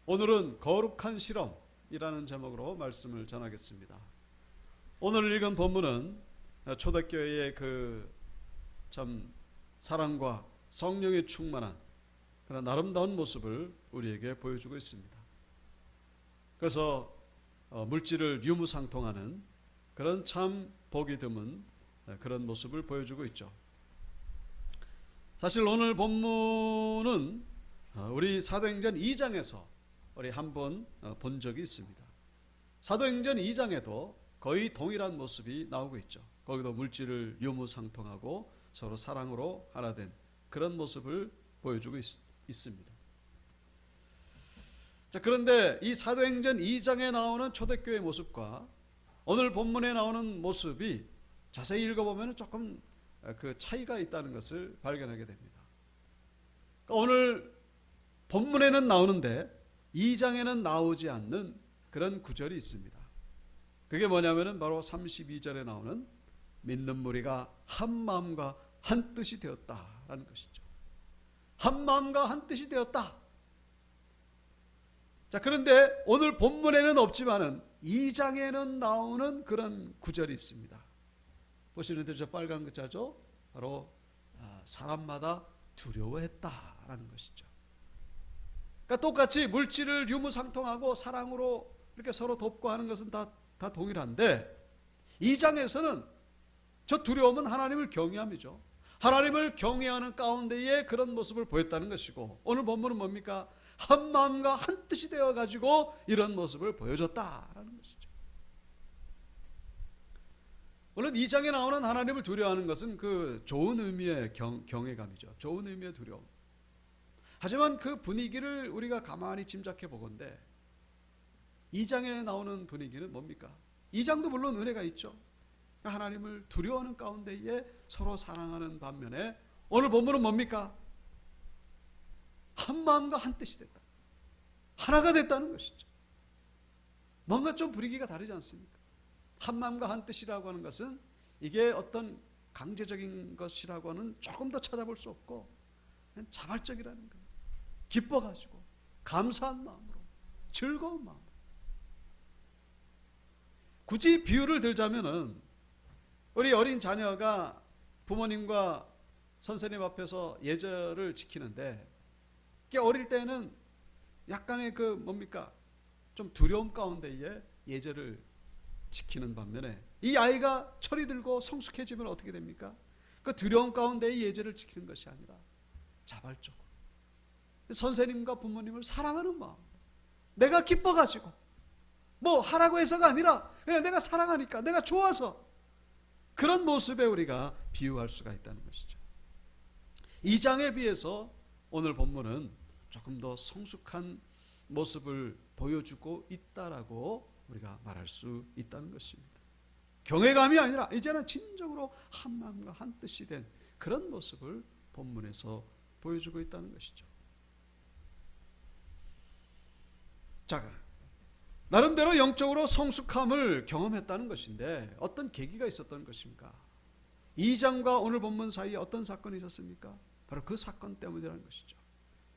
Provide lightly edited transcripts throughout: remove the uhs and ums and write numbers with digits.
오늘은 거룩한 실험이라는 제목으로 말씀을 전하겠습니다. 오늘 읽은 본문은 초대교회의 참 사랑과 성령에 충만한 그런 아름다운 모습을 우리에게 보여주고 있습니다. 그래서 물질을 유무상통하는 그런 참 보기 드문 그런 모습을 보여주고 있죠. 사실 오늘 본문은 우리 사도행전 2장에서 우리 한번 본 적이 있습니다. 사도행전 2장에도 거의 동일한 모습이 나오고 있죠. 거기도 물질을 유무상통하고 서로 사랑으로 하나 된 그런 모습을 보여주고 있습니다. 자, 그런데 이 사도행전 2장에 나오는 초대교회 모습과 오늘 본문에 나오는 모습이 자세히 읽어보면 조금 그 차이가 있다는 것을 발견하게 됩니다. 그러니까 오늘 본문에는 나오는데 2장에는 나오지 않는 그런 구절이 있습니다. 그게 뭐냐면은 바로 32절에 나오는 믿는 무리가 한 마음과 한 뜻이 되었다라는 것이죠. 한 마음과 한 뜻이 되었다. 자, 그런데 오늘 본문에는 없지만은 2장에는 나오는 그런 구절이 있습니다. 보시는 대로 저 빨간 글자죠. 바로 사람마다 두려워했다라는 것이죠. 그러니까 똑같이 물질을 유무상통하고 사랑으로 이렇게 서로 돕고 하는 것은 다 동일한데 2장에서는 저 두려움은 하나님을 경외함이죠. 하나님을 경외하는 가운데에 그런 모습을 보였다는 것이고 오늘 본문은 뭡니까? 한 마음과 한 뜻이 되어가지고 이런 모습을 보여줬다라는 것이죠. 물론 2장에 나오는 하나님을 두려워하는 것은 그 좋은 의미의 경외감이죠. 좋은 의미의 두려움. 하지만 그 분위기를 우리가 가만히 짐작해 보건대 2장에 나오는 분위기는 뭡니까? 2장도 물론 은혜가 있죠. 하나님을 두려워하는 가운데에 서로 사랑하는 반면에 오늘 본문은 뭡니까? 한 마음과 한 뜻이 됐다. 하나가 됐다는 것이죠. 뭔가 좀 분위기가 다르지 않습니까? 한 마음과 한 뜻이라고 하는 것은 이게 어떤 강제적인 것이라고 하는 조금 더 찾아볼 수 없고 그냥 자발적이라는 거예요. 기뻐가지고 감사한 마음으로 즐거운 마음으로. 굳이 비유를 들자면은 우리 어린 자녀가 부모님과 선생님 앞에서 예절을 지키는데 어릴 때는 약간의 좀 두려움 가운데에 예절을 지키는 반면에 이 아이가 철이 들고 성숙해지면 어떻게 됩니까? 그 두려움 가운데에 예절을 지키는 것이 아니라 자발적으로 선생님과 부모님을 사랑하는 마음, 내가 기뻐가지고 뭐 하라고 해서가 아니라 그냥 내가 사랑하니까, 내가 좋아서 그런 모습에 우리가 비유할 수가 있다는 것이죠. 2장에 비해서 오늘 본문은 조금 더 성숙한 모습을 보여주고 있다라고 우리가 말할 수 있다는 것입니다. 경외감이 아니라 이제는 진정으로 한 마음과 한 뜻이 된 그런 모습을 본문에서 보여주고 있다는 것이죠. 자, 나름대로 영적으로 성숙함을 경험했다는 것인데 어떤 계기가 있었던 것입니까? 2장과 오늘 본문 사이에 어떤 사건이 있었습니까? 바로 그 사건 때문이라는 것이죠.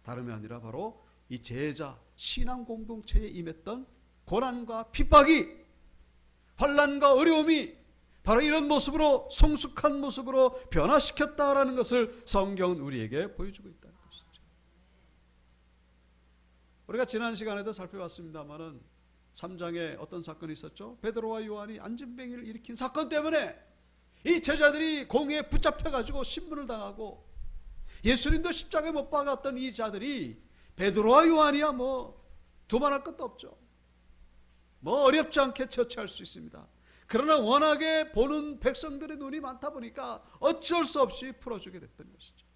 다름이 아니라 바로 이 제자 신앙 공동체에 임했던 고난과 핍박이, 환난과 어려움이 바로 이런 모습으로 성숙한 모습으로 변화시켰다라는 것을 성경은 우리에게 보여주고 있다는 것이죠. 우리가 지난 시간에도 살펴봤습니다마는 3장에 어떤 사건이 있었죠? 베드로와 요한이 안진뱅이를 일으킨 사건 때문에 이 제자들이 공회에 붙잡혀가지고 신문을 당하고 예수님도 십자가에 못 박았던 이 자들이 베드로와 요한이야 뭐 두말할 것도 없죠. 뭐 어렵지 않게 처치할 수 있습니다. 그러나 워낙에 보는 백성들의 눈이 많다 보니까 어쩔 수 없이 풀어주게 됐던 것이죠.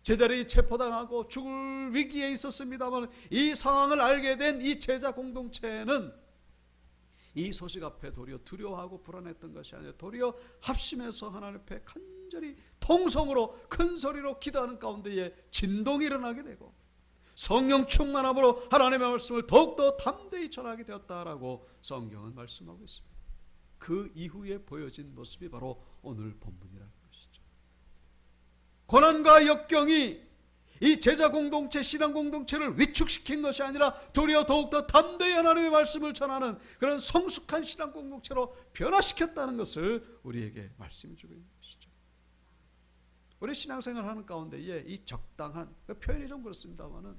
제자들이 체포당하고 죽을 위기에 있었습니다만 이 상황을 알게 된 이 제자 공동체는 이 소식 앞에 도리어 두려워하고 불안했던 것이 아니라 도리어 합심해서 하나님 앞에 간절히 통성으로 큰 소리로 기도하는 가운데에 진동이 일어나게 되고 성령 충만함으로 하나님의 말씀을 더욱더 담대히 전하게 되었다라고 성경은 말씀하고 있습니다. 그 이후에 보여진 모습이 바로 오늘 본문이라는 것이죠. 고난과 역경이 이 제자 공동체, 신앙 공동체를 위축시킨 것이 아니라 도리어 더욱더 담대히 하나님의 말씀을 전하는 그런 성숙한 신앙 공동체로 변화시켰다는 것을 우리에게 말씀해 주고 있는 것이죠. 우리 신앙생활 하는 가운데에 이 적당한, 표현이 좀 그렇습니다만은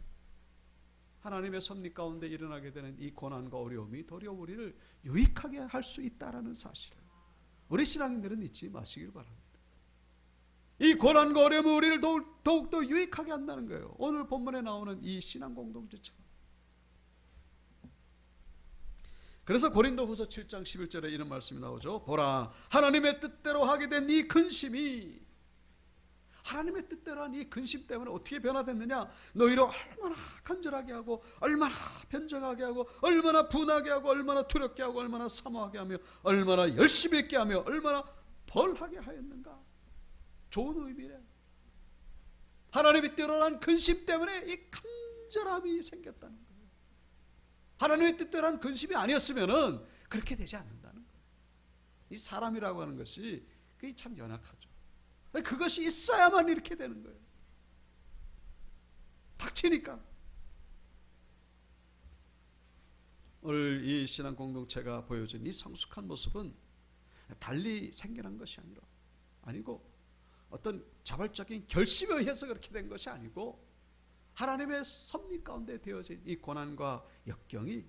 하나님의 섭리 가운데 일어나게 되는 이 고난과 어려움이 도리어 우리를 유익하게 할 수 있다는 사실을 우리 신앙인들은 잊지 마시길 바랍니다. 이 고난과 어려움이 우리를 더욱더 유익하게 한다는 거예요. 오늘 본문에 나오는 이 신앙 공동체처럼. 그래서 고린도후서 7장 11절에 이런 말씀이 나오죠. 보라, 하나님의 뜻대로 하게 된 이 근심이, 하나님의 뜻대로 한 이 근심 때문에 어떻게 변화됐느냐? 너희를 얼마나 간절하게 하고, 얼마나 변정하게 하고, 얼마나 분하게 하고, 얼마나 두렵게 하고, 얼마나 사모하게 하며, 얼마나 열심히 있게 하며, 얼마나 벌하게 하였는가? 좋은 의미래요. 하나님의 뜻대로 한 근심 때문에 이 간절함이 생겼다는 거예요. 하나님의 뜻대로 한 근심이 아니었으면은 그렇게 되지 않는다는 거예요. 이 사람이라고 하는 것이 그게 참 연약하죠. 그것이 있어야만 이렇게 되는 거예요. 닥치니까. 오늘 이 신앙 공동체가 보여준 이 성숙한 모습은 달리 생겨난 것이 아니고 어떤 자발적인 결심에 의해서 그렇게 된 것이 아니고 하나님의 섭리 가운데 되어진 이 고난과 역경이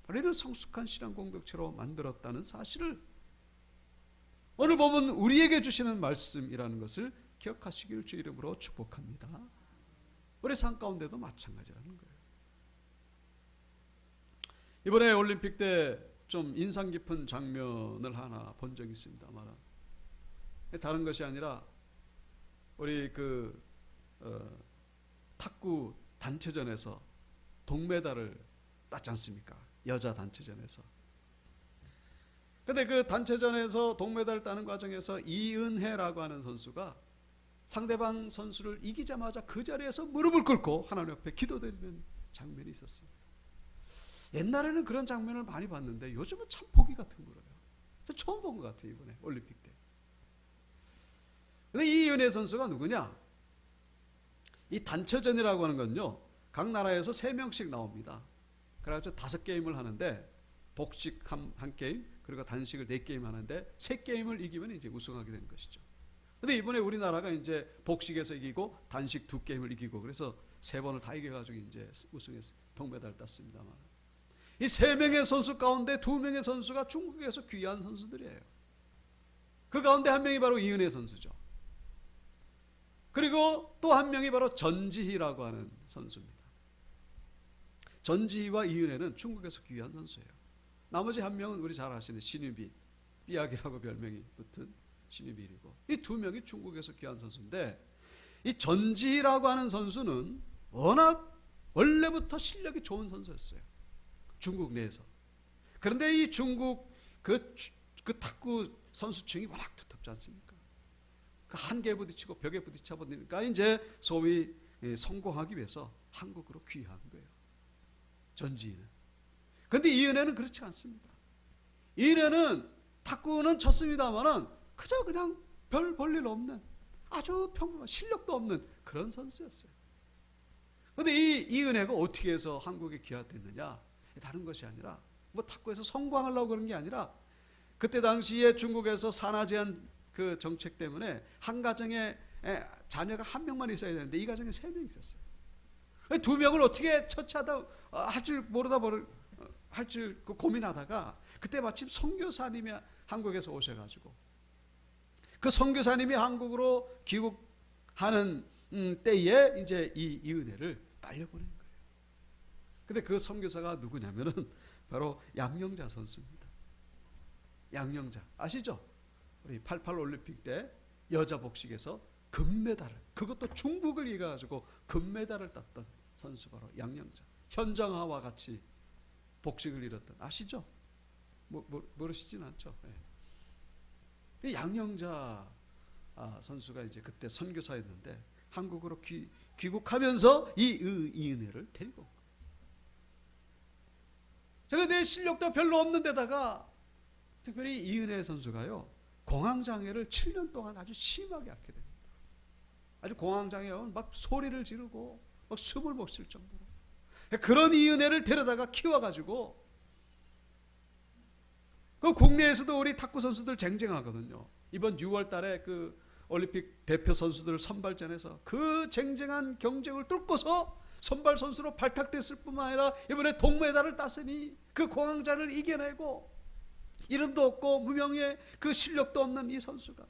우리를 성숙한 신앙 공동체로 만들었다는 사실을 오늘 보면 우리에게 주시는 말씀이라는 것을 기억하시기를 주 이름으로 축복합니다. 우리 삶 가운데도 마찬가지라는 거예요. 이번에 올림픽 때 좀 인상 깊은 장면을 하나 본 적이 있습니다만, 다른 것이 아니라 우리 탁구 단체전에서 동메달을 땄지 않습니까? 여자 단체전에서. 근데 그 단체전에서 동메달을 따는 과정에서 이은혜라고 하는 선수가 상대방 선수를 이기자마자 그 자리에서 무릎을 꿇고 하나님 앞에 기도드리는 장면이 있었습니다. 옛날에는 그런 장면을 많이 봤는데 요즘은 참 보기 가 드물어요. 처음 본 것 같아요, 이번에 올림픽 때. 근데 이은혜 선수가 누구냐? 이 단체전이라고 하는 건요, 각 나라에서 3명씩 나옵니다. 그래서 5게임을 하는데, 복식 한 게임, 그리고 단식을 4게임 하는데 3게임을 이기면 이제 우승하게 되는 것이죠. 근데 이번에 우리나라가 이제 복식에서 이기고 단식 2게임을 이기고 그래서 3번을 다 이겨가지고 이제 우승해서 동메달을 땄습니다만, 이 3명의 선수 가운데 2명의 선수가 중국에서 귀한 선수들이에요. 그 가운데 한 명이 바로 이은혜 선수죠. 그리고 또 한 명이 바로 전지희라고 하는 선수입니다. 전지희와 이은혜는 중국에서 귀한 선수예요. 나머지 한 명은 우리 잘 아시는 신유비, 삐약이라고 별명이 붙은 신유비이고, 이 2명이 중국에서 귀한 선수인데, 이 전지희라고 하는 선수는 워낙 원래부터 실력이 좋은 선수였어요. 중국 내에서. 그런데 이 중국 그 탁구 선수층이 워낙 두텁지 않습니까? 그 한계에 부딪히고 벽에 부딪혀 버리니까 이제 소위 성공하기 위해서 한국으로 귀한 거예요. 전지희는. 그런데 이은혜는 그렇지 않습니다. 이은혜는 탁구는 쳤습니다만은 그저 그냥 별 볼일 없는 아주 평범한, 실력도 없는 그런 선수였어요. 그런데 이은혜가 어떻게 해서 한국에 귀화됐느냐? 다른 것이 아니라 뭐 탁구에서 성공하려고 그런 게 아니라, 그때 당시에 중국에서 산하 제한 그 정책 때문에 한 가정에 자녀가 1명만 있어야 되는데 이 가정에 3명이 있었어요. 2명을 어떻게 처치하다 할 줄 모르다 할 줄 고민하다가 그때 마침 선교사님이 한국에서 오셔가지고 그 선교사님이 한국으로 귀국하는 때에 이제 이은혜를 딸려보낸 거예요. 근데 그 선교사가 누구냐면은 바로 양영자 선수입니다. 양영자 아시죠? 우리 88 올림픽 때 여자 복식에서 금메달을, 그것도 중국을 이겨가지고 금메달을 땄던 선수 바로 양영자. 현정아와 같이 복식을 이뤘던, 아시죠? 모르시진 않죠? 네. 양영자 선수가 이제 그때 선교사였는데 한국으로 귀국하면서 이은혜를 데리고 온 거예요. 제가 내 실력도 별로 없는 데다가 특별히 이은혜 선수가요, 공황장애를 7년 동안 아주 심하게 앓게 됩니다. 아주 공황장애는 막 소리를 지르고 막 숨을 못 쉴 정도로 그런 이 은혜를 데려다가 키워가지고 그 국내에서도 우리 탁구 선수들 쟁쟁하거든요. 이번 6월 달에 그 올림픽 대표 선수들 선발전에서 그 쟁쟁한 경쟁을 뚫고서 선발 선수로 발탁됐을 뿐만 아니라 이번에 동메달을 땄으니 그 공황자를 이겨내고 이름도 없고 무명의 그 실력도 없는 이 선수가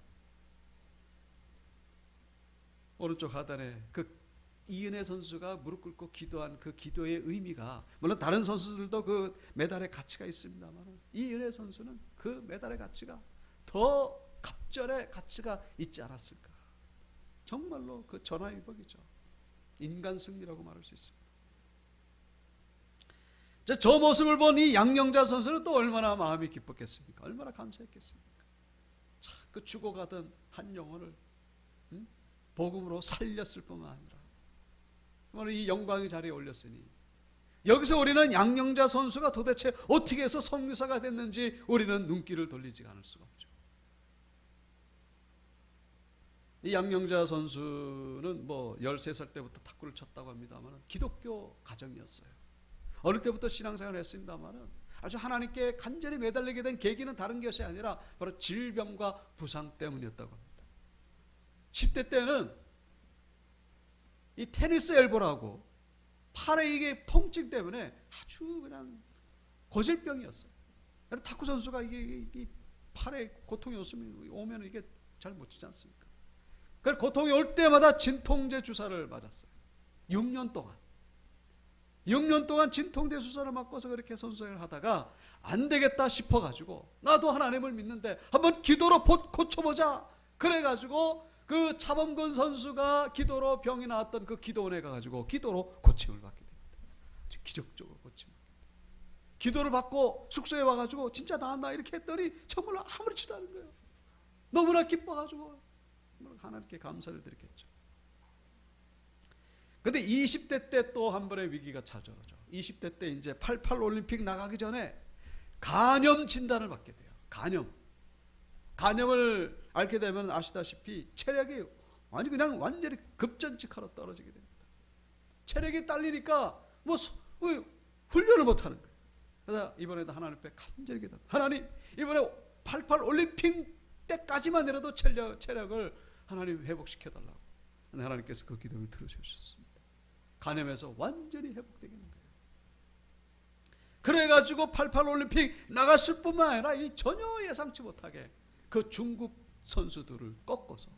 오른쪽 하단에 그 이은혜 선수가 무릎 꿇고 기도한 그 기도의 의미가, 물론 다른 선수들도 그 메달의 가치가 있습니다만 이은혜 선수는 그 메달의 가치가 더 갑절의 가치가 있지 않았을까. 정말로 그 전화위복이죠. 인간 승리라고 말할 수 있습니다. 저 모습을 본 이 양영자 선수는 또 얼마나 마음이 기뻤겠습니까? 얼마나 감사했겠습니까? 참, 그 죽어가던 한 영혼을 복음으로 살렸을 뿐만 아니라 오늘 이 영광의 자리에 올렸으니, 여기서 우리는 양영자 선수가 도대체 어떻게 해서 선교사가 됐는지 우리는 눈길을 돌리지 않을 수가 없죠. 이 양영자 선수는 뭐 13살 때부터 탁구를 쳤다고 합니다만 기독교 가정이었어요. 어릴 때부터 신앙생활을 했습니다만 아주 하나님께 간절히 매달리게 된 계기는 다른 것이 아니라 바로 질병과 부상 때문이었다고 합니다. 10대 때는 이 테니스 엘보라고 팔에 이게 통증 때문에 아주 그냥 고질병이었어요. 탁구 선수가 이게 팔에 고통이 오면 이게 잘 못 치지 않습니까? 그래서 고통이 올 때마다 진통제 주사를 맞았어요. 6년 동안 진통제 주사를 맞고서 그렇게 선수생활을 하다가 안 되겠다 싶어가지고 나도 하나님을 믿는데 한번 기도로 고쳐보자. 그래가지고 그 차범근 선수가 기도로 병이 나왔던 그 기도원에 가가지고 기도로 고침을 받게 됩니다. 아주 기적적으로 고침을 받게 됩니다. 기도를 받고 숙소에 와가지고 진짜 나았나 이렇게 했더니 정말 아무렇지도 않은 거예요. 너무나 기뻐가지고 하나님께 감사를 드렸겠죠. 근데 20대 때 또 한 번의 위기가 찾아오죠. 20대 때 이제 88 올림픽 나가기 전에 간염 진단을 받게 돼요. 간염을 앓게 되면 아시다시피 체력이 완전히 급전직하러 떨어지게 됩니다. 체력이 딸리니까 뭐 훈련을 못 하는 거예요. 그래서 이번에도 하나님 앞에 간절히 기도합니다. 하나님, 이번에 88 올림픽 때까지만이라도 체력을 하나님 회복시켜 달라고. 하나님께서 그 기도를 들어주셨습니다. 간염에서 완전히 회복되게 된 거예요. 그래가지고 88 올림픽 나갔을 뿐만 아니라 이 전혀 예상치 못하게 그 중국 선수들을 꺾어서,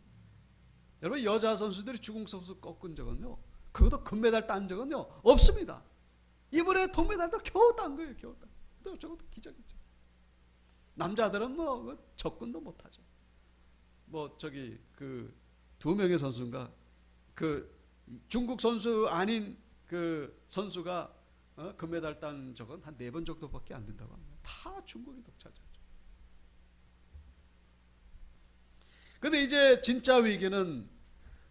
여러분 여자 선수들이 중국 선수 꺾은 적은요, 그것도 금메달 딴 적은요 없습니다. 이번에 동메달도 겨우 딴 거예요. 겨우 딴. 저것도 기적이죠. 남자들은 뭐 접근도 못하죠. 뭐 저기 그 2명의 선수인가 그 중국 선수 아닌 그 선수가 금메달 딴 적은 한 4번 정도밖에 안 된다고 합니다. 다 중국이 독차지하죠. 근데 이제 진짜 위기는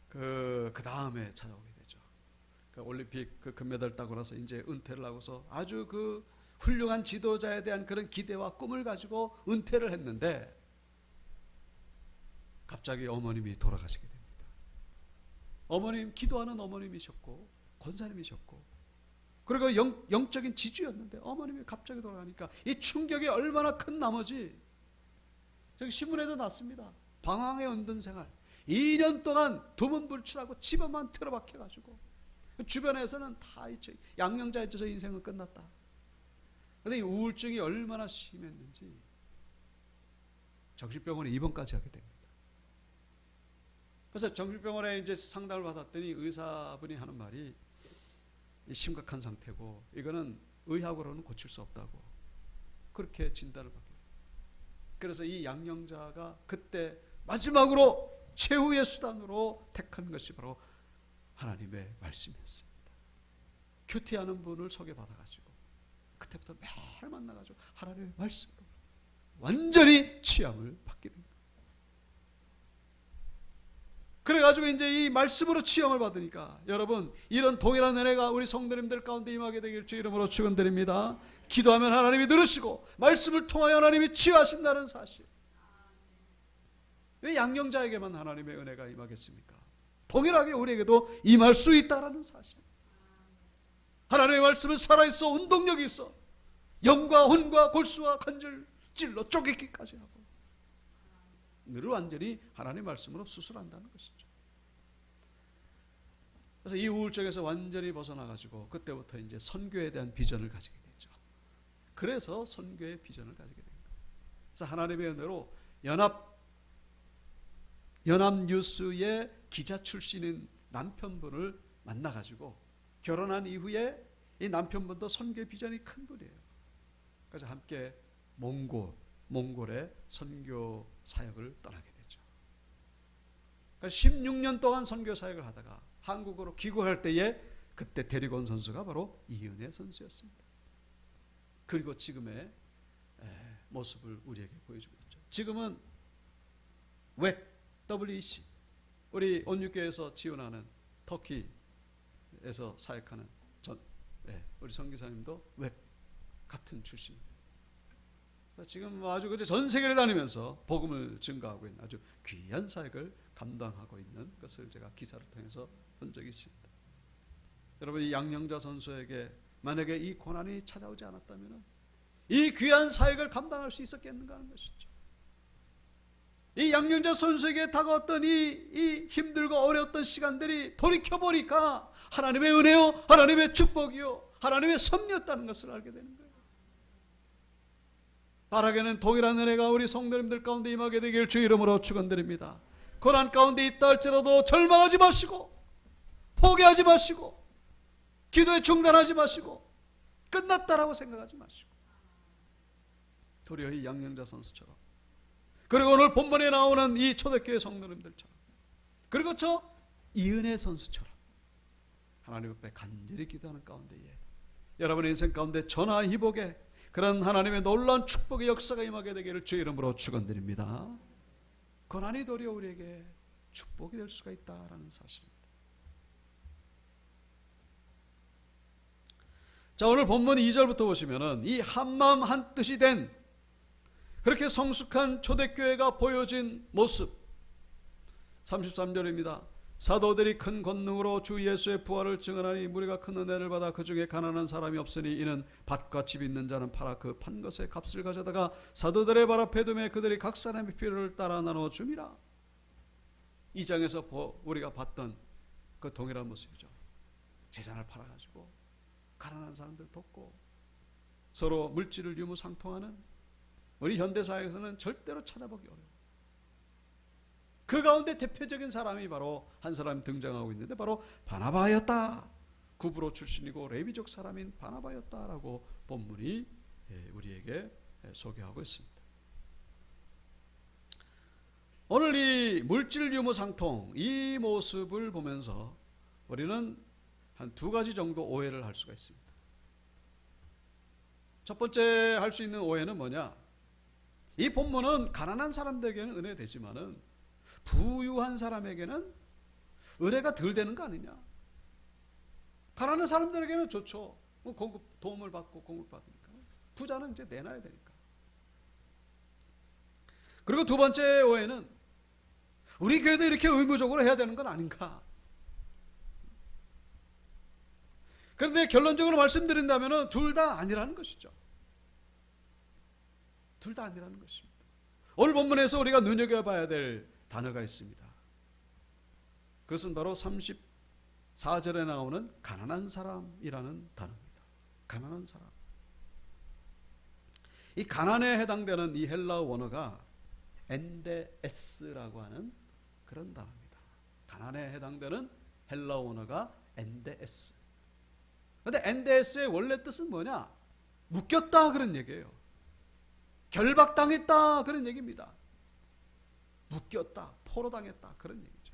그 다음에 찾아오게 되죠. 그 올림픽 그 금메달 따고 나서 이제 은퇴를 하고서 아주 그 훌륭한 지도자에 대한 그런 기대와 꿈을 가지고 은퇴를 했는데 갑자기 어머님이 돌아가시게 됩니다. 어머님, 기도하는 어머님이셨고 권사님이셨고 그리고 영적인 지주였는데 어머님이 갑자기 돌아가니까 이 충격이 얼마나 큰 나머지 저기 신문에도 났습니다. 방황의 은둔 생활 2년 동안 두문불출하고 집에만 틀어박혀가지고 주변에서는 다 양영자에 있어서 인생은 끝났다. 그런데 이 우울증이 얼마나 심했는지 정신병원에 입원까지 하게 됩니다. 그래서 정신병원에 이제 상담을 받았더니 의사분이 하는 말이 심각한 상태고 이거는 의학으로는 고칠 수 없다고 그렇게 진단을 받게 됩니다. 그래서 이 양영자가 그때 마지막으로 최후의 수단으로 택한 것이 바로 하나님의 말씀이었습니다. 큐티하는 분을 소개받아가지고 그때부터 매일 만나가지고 하나님의 말씀으로 완전히 취함을 받게 됩니다. 그래가지고 이제 이 말씀으로 취함을 받으니까 여러분 이런 동일한 은혜가 우리 성도님들 가운데 임하게 되길 주 이름으로 축원드립니다. 기도하면 하나님이 들으시고 말씀을 통하여 하나님이 치유하신다는 사실. 왜 양영자에게만 하나님의 은혜가 임하겠습니까? 동일하게 우리에게도 임할 수 있다라는 사실. 하나님의 말씀은 살아있어, 운동력이 있어. 영과 혼과 골수와 관절 찔러 쪼개기까지 하고 늘 완전히 하나님의 말씀으로 수술한다는 것이죠. 그래서 이 우울증에서 완전히 벗어나가지고 그때부터 이제 선교에 대한 비전을 가지게 되죠. 그래서 선교의 비전을 가지게 된 거예요. 그래서 하나님의 은혜로 연합뉴스의 기자 출신인 남편분을 만나가지고 결혼한 이후에 이 남편분도 선교의 비전이 큰 분이에요. 그래서 함께 몽골의 선교 사역을 떠나게 되죠. 그러니까 16년 동안 선교 사역을 하다가 한국으로 귀국할 때에 그때 데리고 온 선수가 바로 이은혜 선수였습니다. 그리고 지금의 모습을 우리에게 보여주고 있죠. 지금은 WEC, 우리 온유교에서 지원하는 터키에서 사역하는 우리 선교사님도 WEC 같은 출신입니다. 지금 아주 전 세계를 다니면서 복음을 증거하고 있는 아주 귀한 사역을 감당하고 있는 것을 제가 기사를 통해서 본 적이 있습니다. 여러분, 이 양영자 선수에게 만약에 이 고난이 찾아오지 않았다면 이 귀한 사역을 감당할 수 있었겠는가 하는 것이죠. 이 양영자 선수에게 다가왔던 이 힘들고 어려웠던 시간들이 돌이켜보니까 하나님의 은혜요, 하나님의 축복이요, 하나님의 섭리였다는 것을 알게 되는 거예요. 바라게는 동일한 은혜가 우리 성도님들 가운데 임하게 되길 주 이름으로 축원드립니다. 고난 가운데 있다 할지라도 절망하지 마시고, 포기하지 마시고, 기도에 중단하지 마시고, 끝났다라고 생각하지 마시고, 도리어 이 양영자 선수처럼, 그리고 오늘 본문에 나오는 이 초대교회 성도님들처럼, 그리고 저 이은혜 선수처럼 하나님 앞에 간절히 기도하는 가운데에 여러분의 인생 가운데 전화위복의 그런 하나님의 놀라운 축복의 역사가 임하게 되기를 주 이름으로 축원드립니다. 고난이 도리어 우리에게 축복이 될 수가 있다라는 사실입니다. 자, 오늘 본문 2절부터 보시면은 이 한마음 한뜻이 된 그렇게 성숙한 초대교회가 보여진 모습, 33절입니다. 사도들이 큰 권능으로 주 예수의 부활을 증언하니 무리가 큰 은혜를 받아 그 중에 가난한 사람이 없으니 이는 밭과 집 있는 자는 팔아 그 판 것의 값을 가져다가 사도들의 발 앞에 두매 그들이 각 사람의 필요를 따라 나눠 줌이라. 이 장에서 우리가 봤던 그 동일한 모습이죠. 재산을 팔아가지고 가난한 사람들 돕고 서로 물질을 유무상통하는 우리 현대사회에서는 절대로 찾아보기 어려워요. 그 가운데 대표적인 사람이 바로 한 사람이 등장하고 있는데 바로 바나바였다. 구브로 출신이고 레위족 사람인 바나바였다라고 본문이 우리에게 소개하고 있습니다. 오늘 이 물질 유무상통 이 모습을 보면서 우리는 한 두 가지 정도 오해를 할 수가 있습니다. 첫 번째 할 수 있는 오해는 뭐냐? 이 본문은 가난한 사람들에게는 은혜되지만은 부유한 사람에게는 은혜가 덜 되는 거 아니냐? 가난한 사람들에게는 좋죠. 공급 도움을 받고 공급 받으니까. 부자는 이제 내놔야 되니까. 그리고 두 번째 오해는 우리 교회도 이렇게 의무적으로 해야 되는 건 아닌가? 그런데 결론적으로 말씀드린다면 둘 다 아니라는 것이죠. 둘 다 아니라는 것입니다. 오늘 본문에서 우리가 눈여겨봐야 될 단어가 있습니다. 그것은 바로 34절에 나오는 가난한 사람이라는 단어입니다. 가난한 사람. 이 가난에 해당되는 이 헬라어 원어가 엔데에스라고 하는 그런 단어입니다. 가난에 해당되는 헬라어 원어가 엔데에스. 그런데 엔데에스의 원래 뜻은 뭐냐? 묶였다 그런 얘기예요. 결박당했다 그런 얘기입니다. 묶였다, 포로당했다 그런 얘기죠.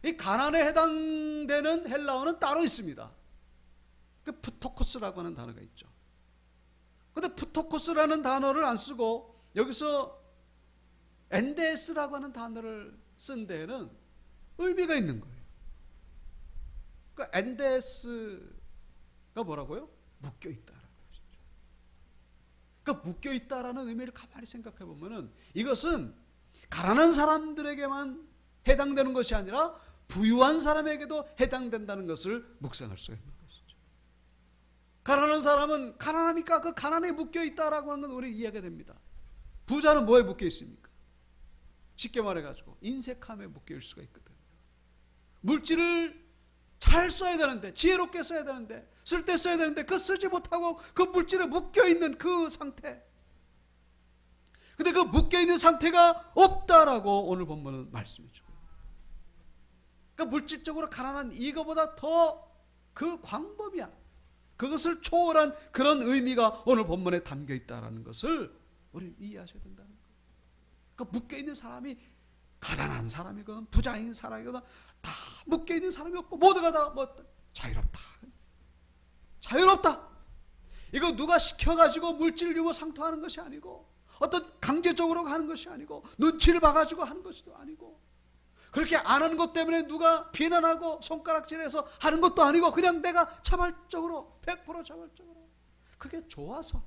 이 가난에 해당되는 헬라어는 따로 있습니다. 그 푸토코스라고 하는 단어가 있죠. 그런데 푸토코스라는 단어를 안 쓰고 여기서 엔데스라고 하는 단어를 쓴 데에는 의미가 있는 거예요. 그 엔데스가 뭐라고요? 묶여있다라는 것이죠. 그러니까 묶여있다라는 의미를 가만히 생각해 보면은 이것은 가난한 사람들에게만 해당되는 것이 아니라 부유한 사람에게도 해당된다는 것을 묵상할 수가 있는 것이죠. 가난한 사람은 가난하니까 그 가난에 묶여 있다라고 하는 건 우리 이해가 됩니다. 부자는 뭐에 묶여 있습니까? 쉽게 말해가지고 인색함에 묶여 있을 수가 있거든요. 물질을 잘 써야 되는데, 지혜롭게 써야 되는데, 쓸 때 써야 되는데 그 쓰지 못하고 그 물질에 묶여 있는 그 상태. 근데 그 묶여 있는 상태가 없다라고 오늘 본문은 말씀해 주고, 그러니까 물질적으로 가난한 이거보다 더 그 광범위한, 그것을 초월한 그런 의미가 오늘 본문에 담겨 있다라는 것을 우리는 이해하셔야 된다는 거예요. 그러니까 묶여 있는 사람이 가난한 사람이건 부자인 사람이건 다 묶여 있는 사람이 없고 모두가 다 뭐 자유롭다. 자유롭다. 이거 누가 시켜가지고 물질 유무 상통하는 것이 아니고, 어떤 강제적으로 가는 것이 아니고, 눈치를 봐가지고 하는 것도 아니고, 그렇게 안 하는 것 때문에 누가 비난하고 손가락질해서 하는 것도 아니고, 그냥 내가 자발적으로 100% 자발적으로 그게 좋아서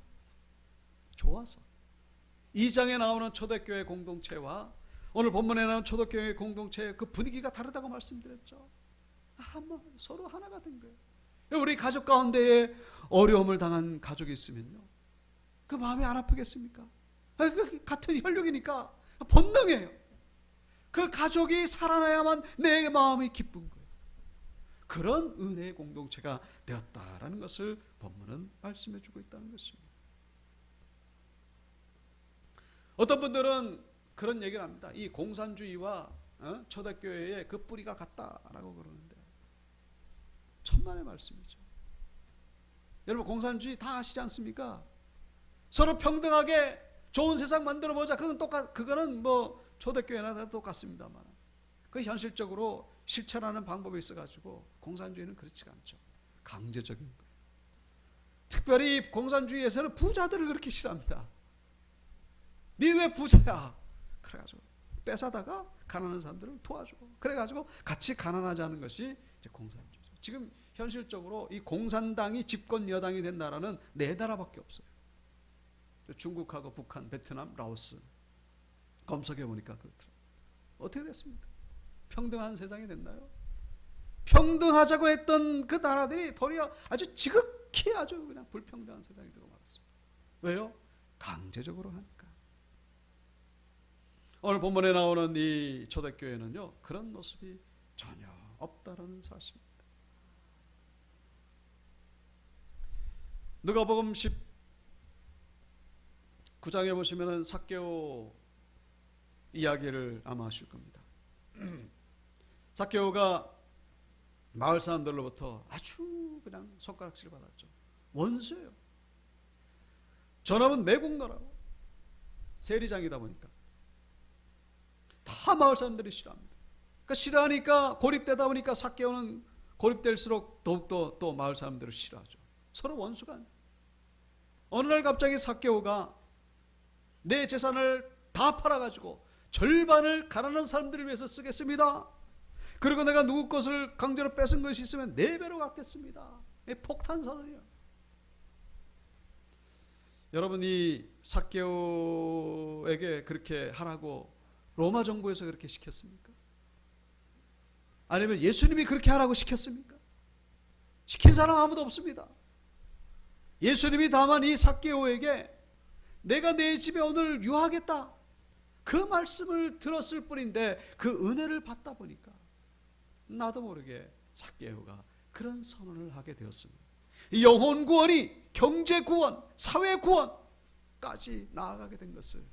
2장에 나오는 초대교회 공동체와 오늘 본문에 나오는 초대교회 공동체의 그 분위기가 다르다고 말씀드렸죠. 한번 서로 하나가 된 거예요. 우리 가족 가운데에 어려움을 당한 가족이 있으면요, 그 마음이 안 아프겠습니까? 같은 혈육이니까 본능이에요. 그 가족이 살아나야만 내 마음이 기쁜 거예요. 그런 은혜의 공동체가 되었다라는 것을 본문은 말씀해 주고 있다는 것입니다. 어떤 분들은 그런 얘기를 합니다. 이 공산주의와 초대교회의 그 뿌리가 같다라고 그러는데, 천만의 말씀이죠. 여러분, 공산주의 다 아시지 않습니까? 서로 평등하게 좋은 세상 만들어 보자. 그거는 뭐 초대교회나 다 똑같습니다만, 그 현실적으로 실천하는 방법이 있어가지고 공산주의는 그렇지가 않죠. 강제적인 거예요. 특별히 공산주의에서는 부자들을 그렇게 싫어합니다. 니 왜 부자야? 그래가지고 뺏어다가 가난한 사람들을 도와주고, 그래가지고 같이 가난하자는 것이 이제 공산주의죠. 지금 현실적으로 이 공산당이 집권 여당이 된 나라는 4나라밖에 없어요. 중국하고 북한, 베트남, 라오스. 검색해 보니까 그렇더라고요. 어떻게 됐습니까? 평등한 세상이 됐나요? 평등하자고 했던 그 나라들이 도리어 아주 지극히 아주 그냥 불평등한 세상이 되고 말았습니다. 왜요? 강제적으로 하니까. 오늘 본문에 나오는 이 초대교회는요, 그런 모습이 전혀 없다라는 사실입니다. 누가복음 19장에 보시면은 삭개오 이야기를 아마 하실 겁니다. 삭개오가 마을 사람들로부터 아주 그냥 손가락질 받았죠. 원수예요. 전업은 매국노라고. 세리장이다 보니까 다 마을 사람들이 싫어합니다. 그러니까 싫어하니까, 고립되다 보니까 삭개오는 고립될수록 더욱더 또 마을 사람들을 싫어하죠. 서로 원수가 아니에요. 어느 날 갑자기 삭개오가 내 재산을 다 팔아가지고 절반을 가난한 사람들을 위해서 쓰겠습니다. 그리고 내가 누구 것을 강제로 뺏은 것이 있으면 4배로 갚겠습니다. 폭탄 선언이에요. 여러분, 이 삭개오에게 그렇게 하라고 로마 정부에서 그렇게 시켰습니까? 아니면 예수님이 그렇게 하라고 시켰습니까? 시킨 사람 아무도 없습니다. 예수님이 다만 이 삭개오에게 내가 내 집에 오늘 유하겠다, 그 말씀을 들었을 뿐인데, 그 은혜를 받다 보니까 나도 모르게 삭개오가 그런 선언을 하게 되었습니다. 영혼 구원이 경제 구원, 사회 구원까지 나아가게 된 것을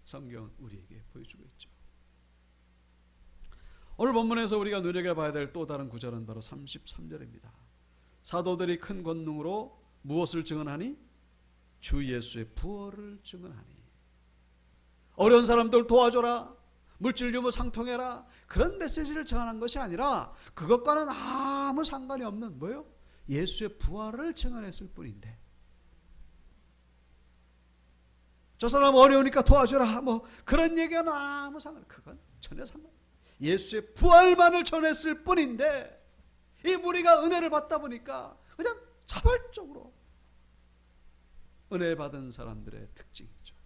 성경은 우리에게 보여주고 있죠. 오늘 본문에서 우리가 눈여겨봐야 될 또 다른 구절은 바로 33절입니다. 사도들이 큰 권능으로 무엇을 증언하니? 주 예수의 부활을 증언하니. 어려운 사람들 도와줘라, 물질 유무 상통해라, 그런 메시지를 전하는 것이 아니라, 그것과는 아무 상관이 없는 뭐예요? 예수의 부활을 증언했을 뿐인데, 저 사람 어려우니까 도와줘라, 뭐 그런 얘기는 아무 상관, 그건 전혀 상관. 예수의 부활만을 전했을 뿐인데, 이 무리가 은혜를 받다 보니까 그냥 자발적으로, 은혜 받은 사람들의 특징이죠.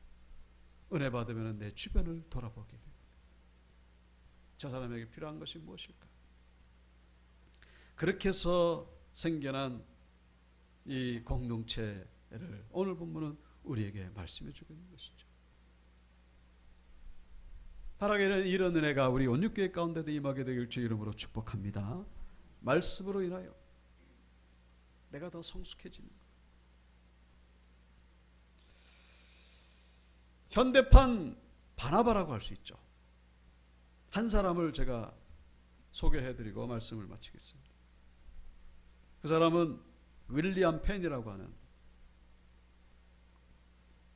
은혜 받으면 내 주변을 돌아보게 됩니다. 저 사람에게 필요한 것이 무엇일까? 그렇게 해서 생겨난 이 공동체를 오늘 본문은 우리에게 말씀해 주고 있는 것이죠. 바라기는 이런 은혜가 우리 온육교회 가운데도 임하게 되길 주 이름으로 축복합니다. 말씀으로 인하여 내가 더 성숙해지는 것. 현대판 바나바라고 할 수 있죠. 한 사람을 제가 소개해드리고 말씀을 마치겠습니다. 그 사람은 윌리엄 펜이라고 하는,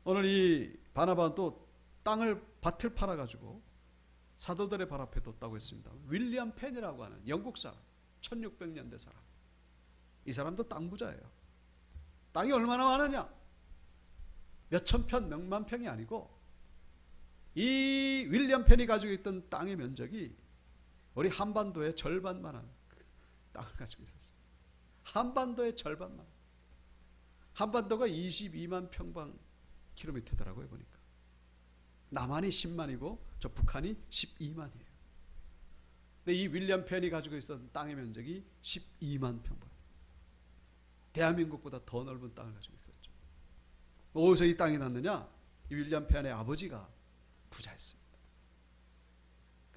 오늘 이 바나바는 또 밭을 팔아가지고 사도들의 발 앞에 뒀다고 했습니다. 윌리엄 펜이라고 하는 영국 사람, 1600년대 사람. 이 사람도 땅 부자예요. 땅이 얼마나 많으냐? 몇천 평, 몇만 평이 아니고, 이 윌리엄 펜이 가지고 있던 땅의 면적이 우리 한반도의 절반만한 땅을 가지고 있었어요. 한반도의 절반만. 한반도가 22만 평방 킬로미터더라고요, 보니까. 남한이 10만이고 저 북한이 12만이에요. 근데 이 윌리엄 펜이 가지고 있었던 땅의 면적이 12만 평방. 대한민국보다 더 넓은 땅을 가지고 있었죠. 어디서 이 땅이 났느냐? 이 윌리엄 펜의 아버지가 부자였습니다.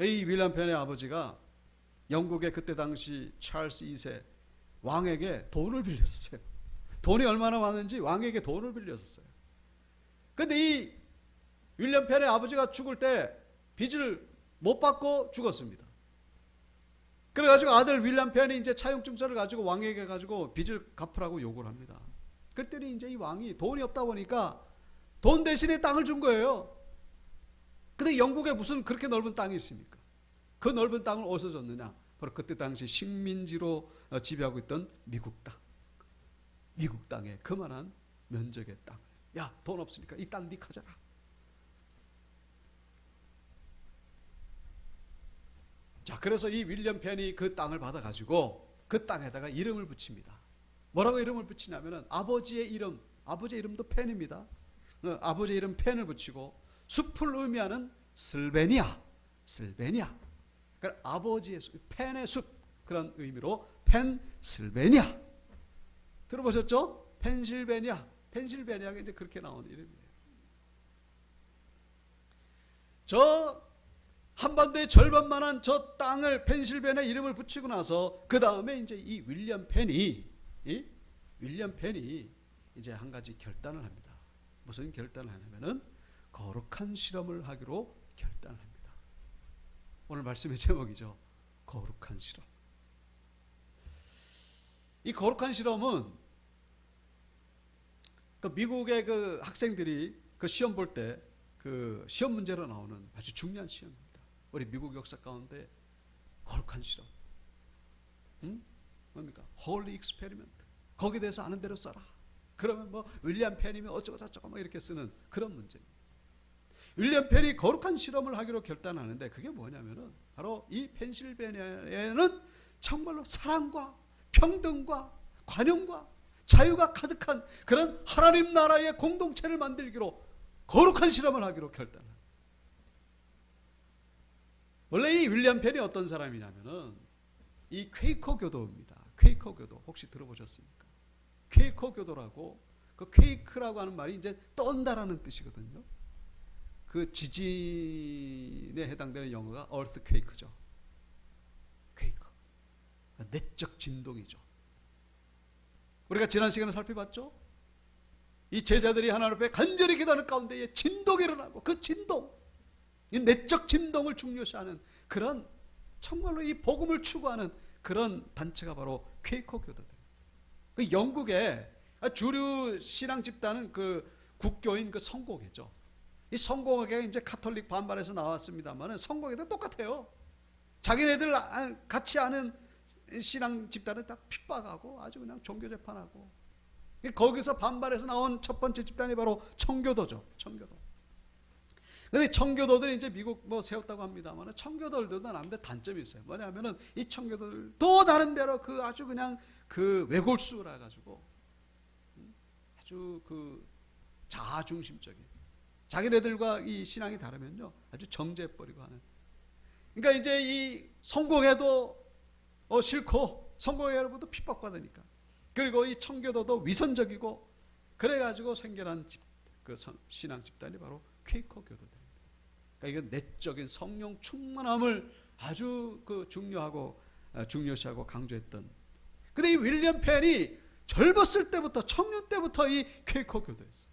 이 윌리엄 펜의 아버지가 영국의 그때 당시 찰스 2세 왕에게 돈을 빌렸어요. 돈이 얼마나 많은지 왕에게 돈을 빌렸었어요. 근데 이 윌리엄 펜의 아버지가 죽을 때 빚을 못 받고 죽었습니다. 그래가지고 아들 윌리엄 펜이 이제 차용증서를 가지고 왕에게 가지고 빚을 갚으라고 요구를 합니다. 그랬더니 이제 이 왕이 돈이 없다 보니까 돈 대신에 땅을 준 거예요. 근데 영국에 무슨 그렇게 넓은 땅이 있습니까? 그 넓은 땅을 어디서 줬느냐? 바로 그때 당시 식민지로 지배하고 있던 미국 땅. 미국 땅에 그만한 면적의 땅. 야, 돈 없으니까 이 땅 네 가져라. 자, 그래서 이 윌리엄 펜이 그 땅을 받아가지고 그 땅에다가 이름을 붙입니다. 뭐라고 이름을 붙이냐면은 아버지의 이름도 펜입니다. 아버지의 이름 펜을 붙이고 숲을 의미하는 슬베니아. 그러니까 아버지의 숲, 펜의 숲, 그런 의미로 펜실베니아. 들어보셨죠? 펜실베니아가 이제 그렇게 나온 이름이에요. 저 한반도의 절반만한 저 땅을 펜실베니아 이름을 붙이고 나서 그 다음에 이제 이 윌리엄 펜이 이제 한 가지 결단을 합니다. 무슨 결단을 하냐면은 거룩한 실험을 하기로 결단을 합니다. 오늘 말씀의 제목이죠. 거룩한 실험. 이 거룩한 실험은 그 미국의 그 학생들이 그 시험 볼 때 그 시험 문제로 나오는 아주 중요한 시험입니다. 우리 미국 역사 가운데 거룩한 실험. 뭡니까? Holy Experiment. 거기에 대해서 아는 대로 써라. 그러면 뭐 윌리엄 펜이면 어쩌고 저쩌고 뭐 이렇게 쓰는 그런 문제입니다. 윌리엄 펜이 거룩한 실험을 하기로 결단하는데 그게 뭐냐면은 바로 이 펜실베니아에는 정말로 사랑과 평등과 관용과 자유가 가득한 그런 하나님 나라의 공동체를 만들기로 거룩한 실험을 하기로 결단합니다. 원래 이 윌리엄 펜이 어떤 사람이냐면은 이 퀘이커 교도입니다. 퀘이커 교도 혹시 들어보셨습니까? 퀘이커 교도라고, 그 퀘이크라고 하는 말이 이제 떤다라는 뜻이거든요. 그 지진에 해당되는 영어가 earthquake죠. 퀘이크. 내적 진동이죠. 우리가 지난 시간에 살펴봤죠? 이 제자들이 하나님 앞에 간절히 기도하는 가운데에 진동이 일어나고 그 진동, 이 내적 진동을 중요시하는 그런 정말로 이 복음을 추구하는 그런 단체가 바로 퀘이커 교도들. 그 영국의 주류 신앙 집단은 그 국교인 그 성공회죠. 이 성공회가 이제 카톨릭 반발에서 나왔습니다만은 성공회도 똑같아요. 자기네들 같이 아는 신앙 집단은 다 핍박하고 아주 그냥 종교 재판하고. 거기서 반발해서 나온 첫 번째 집단이 바로 청교도죠. 청교도. 근데 청교도들이 이제 미국 뭐 세웠다고 합니다만 청교도들도 나름대로 단점이 있어요. 뭐냐면은 이 청교도들도 나름대로 그 아주 그냥 그 외골수라 가지고 아주 그 자아중심적인, 자기네들과 이 신앙이 다르면요 아주 정죄해버리고 하는. 그러니까 이제 이 성공해도 싫고 성공해 여러분도 핍박받으니까. 그리고 이 청교도도 위선적이고 그래가지고 생겨난 신앙 집단이 바로 퀘이커 교도들입니다. 그러니까 이건 내적인 성령 충만함을 아주 중요시하고 강조했던. 근데 이 윌리엄 펜이 젊었을 때부터, 청년 때부터 이 퀘이커 교도였어요.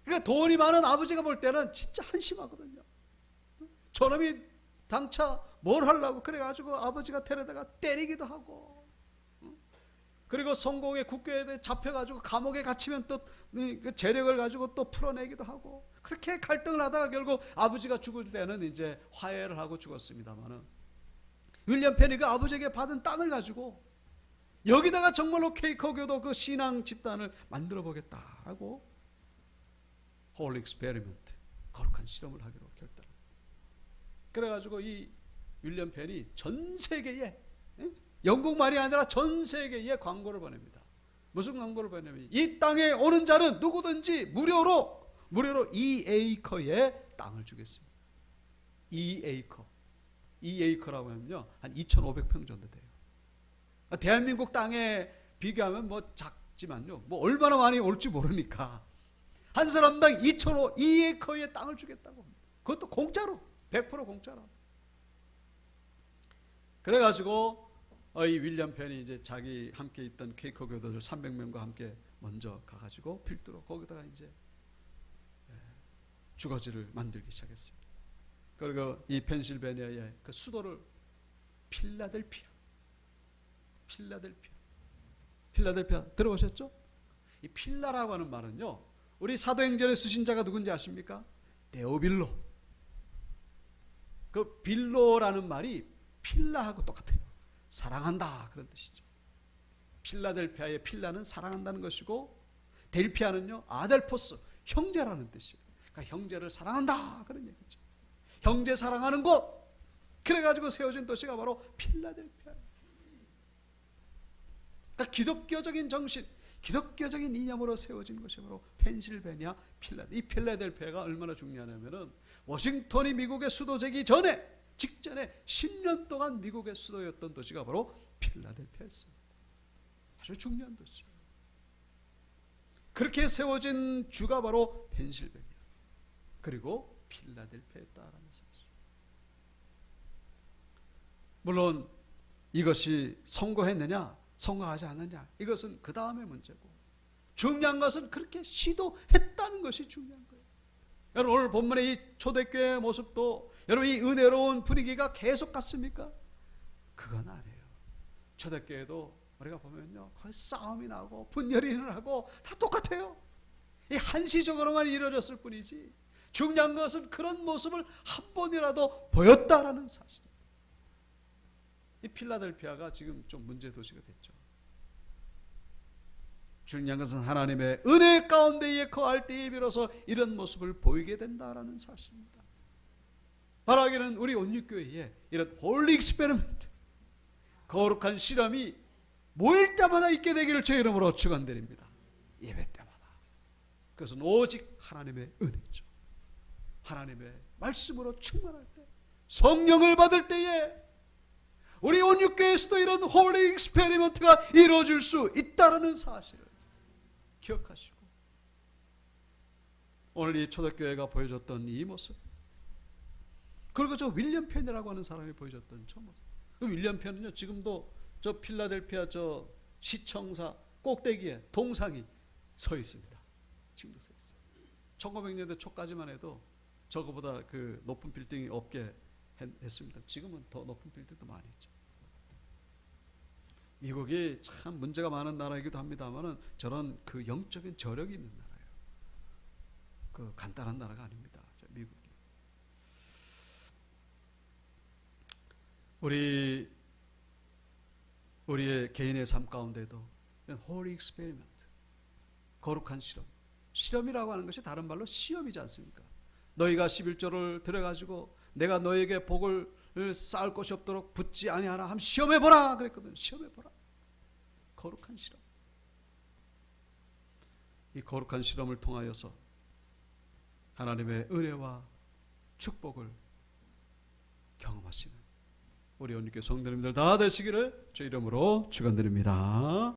그러니까 돈이 많은 아버지가 볼 때는 진짜 한심하거든요. 저놈이 당차 뭘 하려고 그래가지고 아버지가 데려다가 때리기도 하고, 그리고 성공의 국교에 잡혀가지고 감옥에 갇히면 또 그 재력을 가지고 또 풀어내기도 하고, 그렇게 갈등을 하다가 결국 아버지가 죽을 때는 이제 화해를 하고 죽었습니다만은, 윌리엄 펜이 그 아버지에게 받은 땅을 가지고 여기다가 정말로 퀘이커 교도 그 신앙 집단을 만들어 보겠다 하고 홀리 익스페리먼트, 거룩한 실험을 하기로 결단합니다. 그래가지고 이 윌리엄 펜이 전 세계에, 영국만이 아니라 전 세계에 광고를 보냅니다. 무슨 광고를 보내냐면, 이 땅에 오는 자는 누구든지 무료로 2에이커의 땅을 주겠습니다. 2에이커라고 하면요, 한 2,500평 정도 돼요. 대한민국 땅에 비교하면 뭐 작지만요, 뭐 얼마나 많이 올지 모르니까 한 사람당 2에이커의 땅을 주겠다고 합니다. 그것도 공짜로, 100% 공짜로. 그래가지고 이 윌리엄 펜이 이제 자기 함께 있던 퀘이커 교도들 300명과 함께 먼저 가가지고 필두로 거기다가 이제 주거지를 만들기 시작했습니다. 그리고 이 펜실베니아의 그 수도를 필라델피아 들어보셨죠? 이 필라라고 하는 말은요, 우리 사도행전의 수신자가 누군지 아십니까? 데오빌로. 그 빌로라는 말이 필라하고 똑같아요. 사랑한다, 그런 뜻이죠. 필라델피아의 필라는 사랑한다는 것이고, 델피아는요 아델포스, 형제라는 뜻이에요. 그러니까 형제를 사랑한다, 그런 얘기죠. 형제 사랑하는 곳, 그래가지고 세워진 도시가 바로 필라델피아예요. 그러니까 기독교적인 정신, 기독교적인 이념으로 세워진 것이 바로 펜실베니아 이 필라델피아가 얼마나 중요하냐면은, 워싱턴이 미국의 수도 되기 직전에 10년 동안 미국의 수도였던 도시가 바로 필라델피아였습니다. 아주 중요한 도시죠. 그렇게 세워진 주가 바로 펜실베니아, 그리고 필라델피아였다라는 사실. 물론 이것이 성공했느냐 성공하지 않느냐, 이것은 그 다음의 문제고, 중요한 것은 그렇게 시도했다는 것이 중요한 거예요. 여러분, 오늘 본문의 이 초대교회의 모습도 여러분 이 은혜로운 분위기가 계속 같습니까? 그건 아니에요. 초대교회도 우리가 보면요, 거의 싸움이 나고 분열이 일어나고 다 똑같아요. 이 한시적으로만 이루어졌을 뿐이지, 중요한 것은 그런 모습을 한 번이라도 보였다라는 사실. 이 필라델피아가 지금 좀 문제 도시가 됐죠. 중요한 것은 하나님의 은혜 가운데에 거할 때에 비로소 이런 모습을 보이게 된다라는 사실입니다. 바라기는 우리 온유교회에 이런 홀리 익스페리먼트, 거룩한 실험이 모일 때마다 있게 되기를 제 이름으로 축원드립니다. 예배 때마다. 그것은 오직 하나님의 은혜죠. 하나님의 말씀으로 충만할 때, 성령을 받을 때에 우리 온유교회에서도 이런 홀리 익스페리먼트가 이루어질 수 있다는 사실을 기억하시고, 오늘 이 초대교회가 보여줬던 이 모습, 그리고 저 윌리엄 펜이라고 하는 사람이 보여줬던 저 모습. 그 윌리엄 펜은요, 지금도 저 필라델피아 저 시청사 꼭대기에 동상이 서 있습니다. 지금도 서 있어요. 1900년대 초까지만 해도 저거보다 그 높은 빌딩이 없게 했습니다. 지금은 더 높은 빌딩도 많이 있죠. 미국이 참 문제가 많은 나라이기도 합니다만은 저런 그 영적인 저력이 있는 나라예요. 그 간단한 나라가 아닙니다. 미국이. 우리의 개인의 삶 가운데도 홀리 익스페리먼트, 거룩한 실험이라고 하는 것이 다른 말로 시험이지 않습니까? 너희가 11조를 들여가지고 내가 너에게 복을 쌓을 것이 없도록 붙지 아니하나 함 시험해보라 그랬거든요. 시험해보라. 거룩한 실험. 이 거룩한 실험을 통하여서 하나님의 은혜와 축복을 경험하시는 우리 온유교회 성도님들 다 되시기를 주 이름으로 축원드립니다.